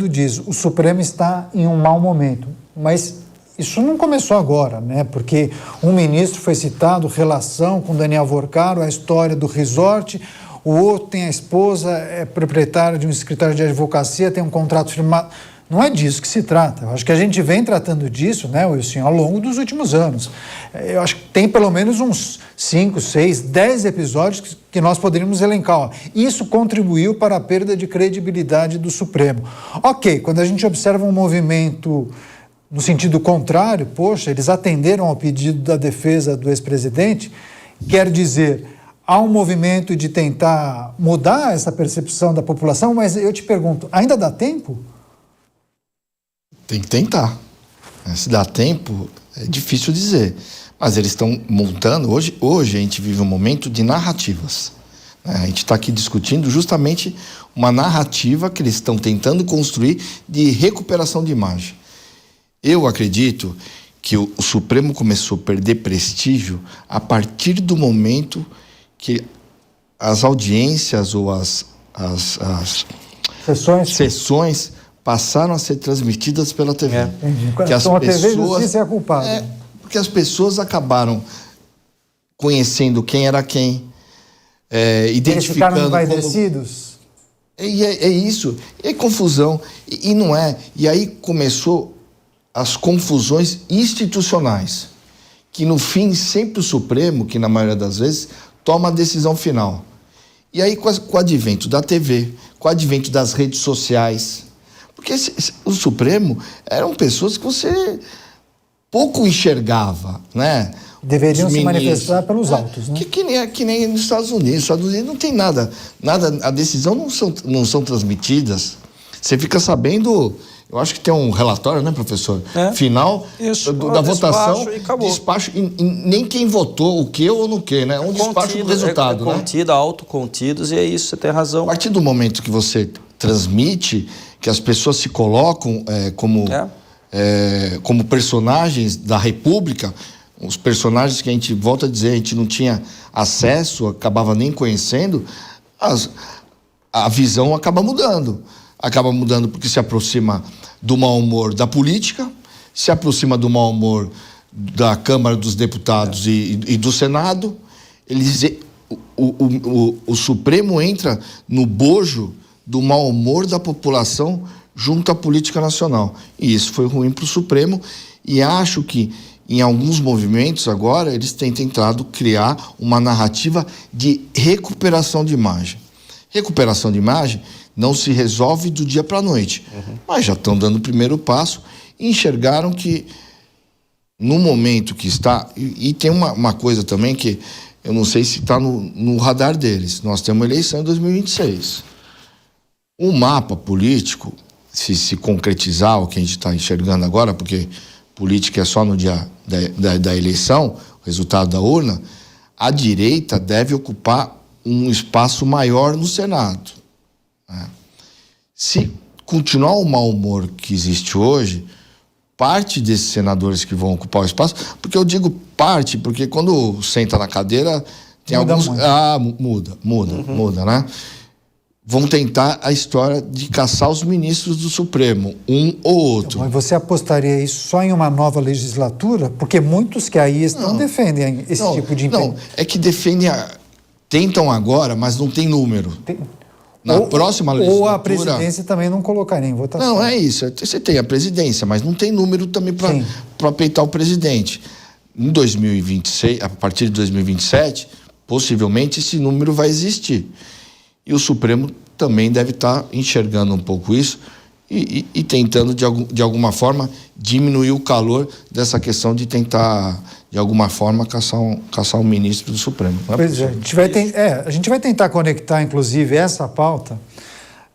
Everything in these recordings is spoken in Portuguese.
diz, o Supremo está em um mau momento, mas isso não começou agora, né? Porque um ministro foi citado, relação com Daniel Vorcaro, a história do resort, o outro tem a esposa, é proprietário de um escritório de advocacia, tem um contrato firmado. Não é disso que se trata. Eu acho que a gente vem tratando disso, né, Wilson, ao longo dos últimos anos. Eu acho que tem pelo menos uns 5, 6, 10 episódios que nós poderíamos elencar. Ó. Isso contribuiu para a perda de credibilidade do Supremo. Ok, quando a gente observa um movimento no sentido contrário, poxa, eles atenderam ao pedido da defesa do ex-presidente, quer dizer, há um movimento de tentar mudar essa percepção da população, mas eu te pergunto, ainda dá tempo? Tem que tentar. Se dá tempo, é difícil dizer. Mas eles estão montando... Hoje a gente vive um momento de narrativas. A gente está aqui discutindo justamente uma narrativa que eles estão tentando construir de recuperação de imagem. Eu acredito que o Supremo começou a perder prestígio a partir do momento que as audiências ou as sessões passaram a ser transmitidas pela TV. Que as pessoas, a TV Justiça é a culpada. Porque as pessoas acabaram conhecendo quem era quem, identificando... Eles ficaram envaidecidos? É isso. É confusão. E não é. E aí começou as confusões institucionais, que no fim sempre o Supremo, que na maioria das vezes, toma a decisão final. E aí com o advento da TV, com o advento das redes sociais... Porque o Supremo eram pessoas que você pouco enxergava, né? Deveriam se manifestar pelos autos, né? Que nem nos Estados Unidos. Nos Estados Unidos não tem nada, a decisão não são transmitidas. Você fica sabendo, eu acho que tem um relatório, né, professor? Final da votação, despacho, nem quem votou, o que ou no que, né? Um despacho do resultado, né? Contido, autocontidos, e é isso, você tem razão. A partir do momento que você transmite, que as pessoas se colocam como personagens da República, os personagens que a gente, volta a dizer, a gente não tinha acesso, acabava nem conhecendo, a visão acaba mudando. Acaba mudando porque se aproxima do mau humor da política, se aproxima do mau humor da Câmara dos Deputados e do Senado. O Supremo entra no bojo do mau humor da população junto à política nacional. E isso foi ruim para o Supremo, e acho que em alguns movimentos agora eles têm tentado criar uma narrativa de recuperação de imagem. Recuperação de imagem não se resolve do dia para a noite, mas já estão dando o primeiro passo e enxergaram que no momento que está... E tem uma coisa também que eu não sei se está no radar deles. Nós temos eleição em 2026. O mapa político, se concretizar o que a gente está enxergando agora, porque política é só no dia da eleição, o resultado da urna, a direita deve ocupar um espaço maior no Senado. Né? Se continuar o mau humor que existe hoje, parte desses senadores que vão ocupar o espaço, porque eu digo parte, porque quando senta na cadeira, tem alguns... Muda, né? Vão tentar a história de caçar os ministros do Supremo, um ou outro. Mas você apostaria isso só em uma nova legislatura? Porque muitos que aí estão defendem esse tipo de empenho. Não, é que defendem, tentam agora, mas não tem número. Na próxima legislatura... Ou a presidência também não colocaria em votação. Não, é isso. Você tem a presidência, mas não tem número também para peitar o presidente. Em 2026, a partir de 2027, possivelmente esse número vai existir. E o Supremo também deve estar enxergando um pouco isso e tentando, de alguma forma, diminuir o calor dessa questão de tentar, de alguma forma, caçar um ministro do Supremo. Pois é, a gente vai tentar conectar, inclusive, essa pauta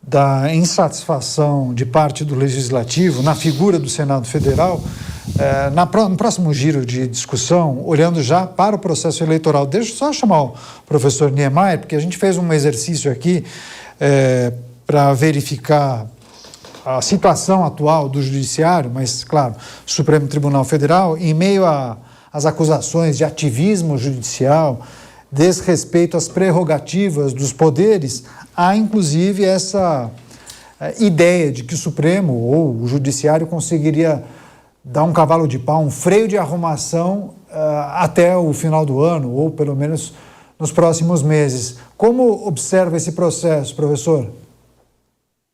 da insatisfação de parte do Legislativo na figura do Senado Federal, no próximo giro de discussão, olhando já para o processo eleitoral. Deixa eu só chamar o professor Niemeyer, porque a gente fez um exercício aqui para verificar a situação atual do Judiciário, mas, claro, Supremo Tribunal Federal, em meio às acusações de ativismo judicial, desrespeito às prerrogativas dos poderes, há, inclusive, essa ideia de que o Supremo ou o Judiciário conseguiria dar um cavalo de pau, um freio de arrumação até o final do ano, ou pelo menos nos próximos meses. Como observa esse processo, professor?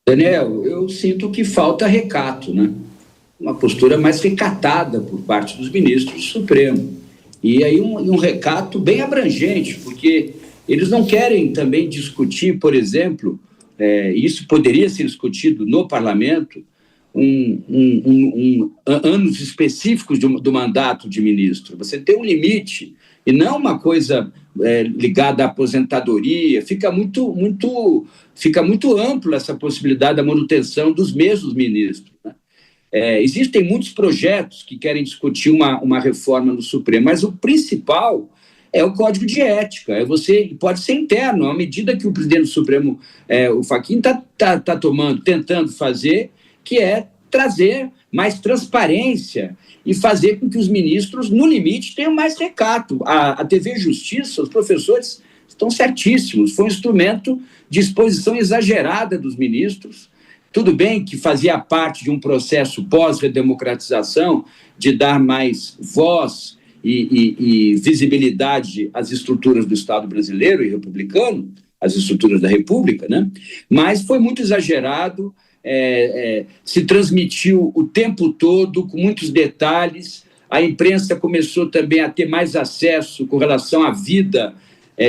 Daniel, eu sinto que falta recato, né? Uma postura mais recatada por parte dos ministros do Supremo. E aí um recato bem abrangente, porque eles não querem também discutir, por exemplo, isso poderia ser discutido no parlamento, anos específicos do mandato de ministro. Você tem um limite e não uma coisa ligada à aposentadoria. Fica muito ampla essa possibilidade da manutenção dos mesmos ministros, né? Existem muitos projetos que querem discutir uma reforma no Supremo, mas o principal é o Código de Ética. Pode ser interno, à medida que o presidente do Supremo, o Fachin, está tentando fazer, que é trazer mais transparência e fazer com que os ministros, no limite, tenham mais recato. A TV Justiça, os professores estão certíssimos, foi um instrumento de exposição exagerada dos ministros. Tudo bem que fazia parte de um processo pós-redemocratização, de dar mais voz e visibilidade às estruturas do Estado brasileiro e republicano, às estruturas da República, né? Mas foi muito exagerado, se transmitiu o tempo todo, com muitos detalhes. A imprensa começou também a ter mais acesso com relação à vida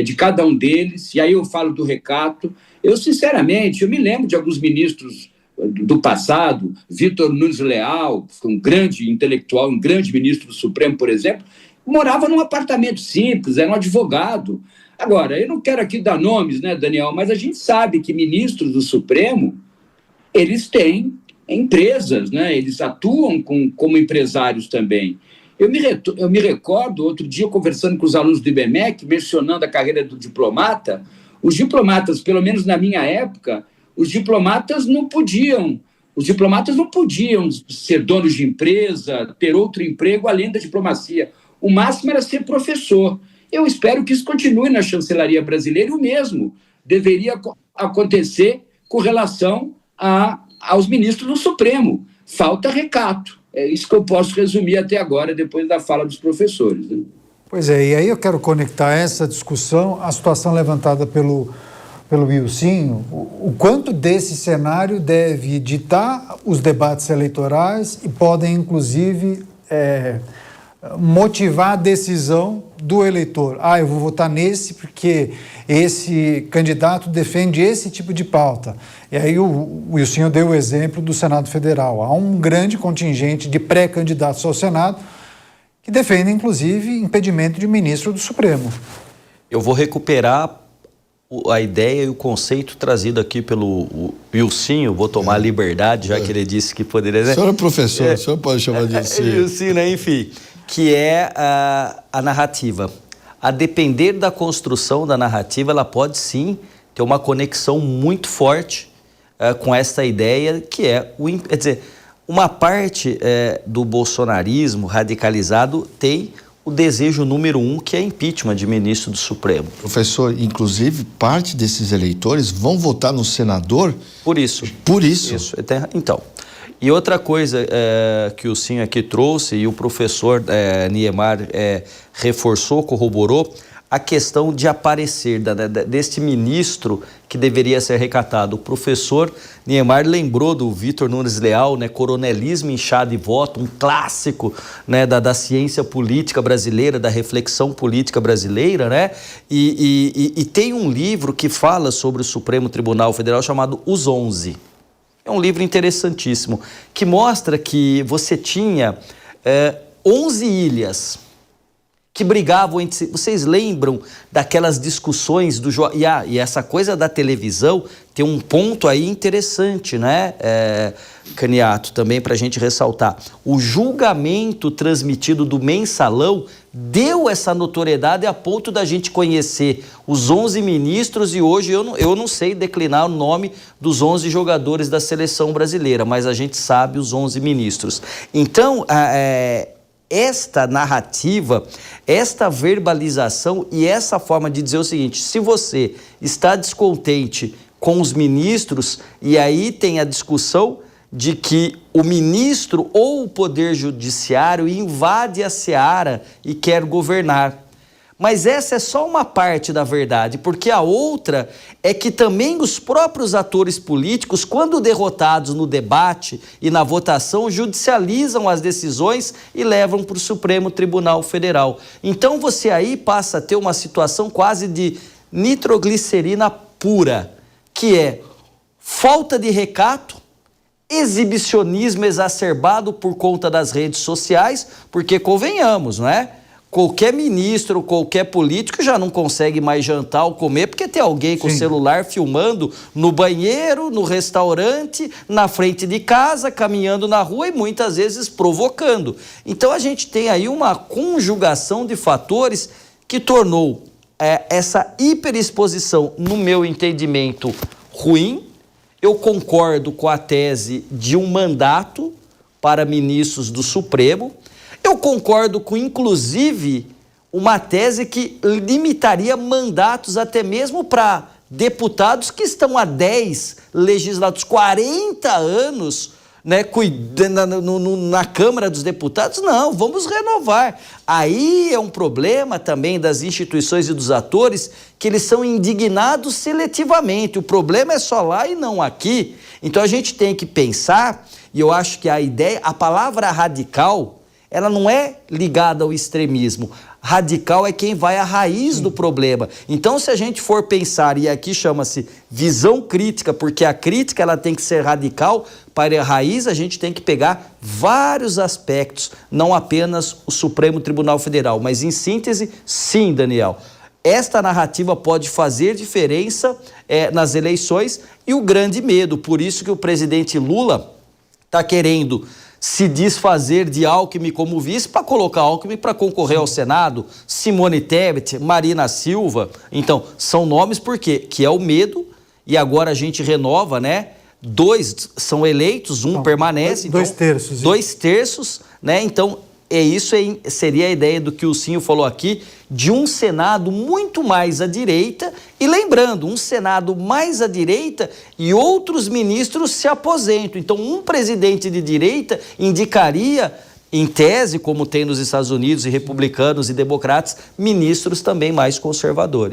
de cada um deles, e aí eu falo do recato. Eu, sinceramente, eu me lembro de alguns ministros do passado, Vitor Nunes Leal, um grande intelectual, um grande ministro do Supremo, por exemplo, morava num apartamento simples, era um advogado. Agora, eu não quero aqui dar nomes, né, Daniel, mas a gente sabe que ministros do Supremo, eles têm empresas, né, eles atuam como empresários também. Eu me recordo, outro dia, conversando com os alunos do IBMEC, mencionando a carreira do diplomata. Os diplomatas, pelo menos na minha época, os diplomatas não podiam ser donos de empresa, ter outro emprego além da diplomacia. O máximo era ser professor. Eu espero que isso continue na chancelaria brasileira, e o mesmo deveria acontecer com relação aos ministros do Supremo. Falta recato. É isso que eu posso resumir até agora, depois da fala dos professores, né? Pois é, e aí eu quero conectar essa discussão à situação levantada pelo Wilsinho, o quanto desse cenário deve ditar os debates eleitorais e podem, inclusive, motivar a decisão do eleitor. Eu vou votar nesse porque esse candidato defende esse tipo de pauta. E aí o Wilsinho deu o exemplo do Senado Federal. Há um grande contingente de pré-candidatos ao Senado que defendem, inclusive, impedimento de ministro do Supremo. Eu vou recuperar a ideia e o conceito trazido aqui pelo Wilsinho. Vou tomar a liberdade, já que ele disse que poderia... O senhor é professor, o senhor pode chamar de Wilsinho, né? Enfim, que é a narrativa. A depender da construção da narrativa, ela pode sim ter uma conexão muito forte com essa ideia que quer dizer, uma parte do bolsonarismo radicalizado tem o desejo número 1, que é impeachment de ministro do Supremo. Professor, inclusive, parte desses eleitores vão votar no senador? Por isso. Por isso? Isso. Então, e outra coisa que o Sim aqui trouxe, e o professor Niemar reforçou, corroborou, a questão de aparecer deste ministro que deveria ser recatado. O professor Niemar lembrou do Vitor Nunes Leal, né, Coronelismo, Inchado e Voto, um clássico, né, da ciência política brasileira, da reflexão política brasileira, né? E tem um livro que fala sobre o Supremo Tribunal Federal chamado Os 11. É um livro interessantíssimo, que mostra que você tinha 11 ilhas que brigavam entre si. Vocês lembram daquelas discussões do... E essa coisa da televisão tem um ponto aí interessante, né, Caniato, também para a gente ressaltar. O julgamento transmitido do Mensalão deu essa notoriedade a ponto da gente conhecer os 11 ministros, e hoje eu não sei declinar o nome dos 11 jogadores da seleção brasileira, mas a gente sabe os 11 ministros. Então, esta narrativa, esta verbalização e essa forma de dizer o seguinte: se você está descontente com os ministros, e aí tem a discussão de que o ministro ou o Poder Judiciário invade a seara e quer governar. Mas essa é só uma parte da verdade, porque a outra é que também os próprios atores políticos, quando derrotados no debate e na votação, judicializam as decisões e levam para o Supremo Tribunal Federal. Então você aí passa a ter uma situação quase de nitroglicerina pura, que é falta de recato, exibicionismo exacerbado por conta das redes sociais, porque convenhamos, não é? Qualquer ministro, qualquer político já não consegue mais jantar ou comer porque tem alguém com o celular filmando no banheiro, no restaurante, na frente de casa, caminhando na rua e muitas vezes provocando. Então a gente tem aí uma conjugação de fatores que tornou essa hiperexposição, no meu entendimento, ruim. Eu concordo com a tese de um mandato para ministros do Supremo. Eu concordo com, inclusive, uma tese que limitaria mandatos até mesmo para deputados que estão há 10 legislados, 40 anos, né, na Câmara dos Deputados. Não, vamos renovar. Aí é um problema também das instituições e dos atores que eles são indignados seletivamente. O problema é só lá e não aqui. Então a gente tem que pensar, e eu acho que a palavra radical, ela não é ligada ao extremismo. Radical é quem vai à raiz do problema. Então, se a gente for pensar, e aqui chama-se visão crítica, porque a crítica ela tem que ser radical, para a raiz a gente tem que pegar vários aspectos, não apenas o Supremo Tribunal Federal, mas em síntese, sim, Daniel. Esta narrativa pode fazer diferença nas eleições e o grande medo, por isso que o presidente Lula está querendo se desfazer de Alckmin como vice para colocar Alckmin para concorrer ao Senado, Simone Tebet, Marina Silva. Então, são nomes porque que é o medo, e agora a gente renova, né? 2 são eleitos, um permanece. 2 terços. 2 terços, né? Então, isso seria a ideia do que o Cinho falou aqui, de um Senado muito mais à direita, e lembrando, um Senado mais à direita e outros ministros se aposentam. Então, um presidente de direita indicaria, em tese, como tem nos Estados Unidos, e republicanos e democratas, ministros também mais conservadores.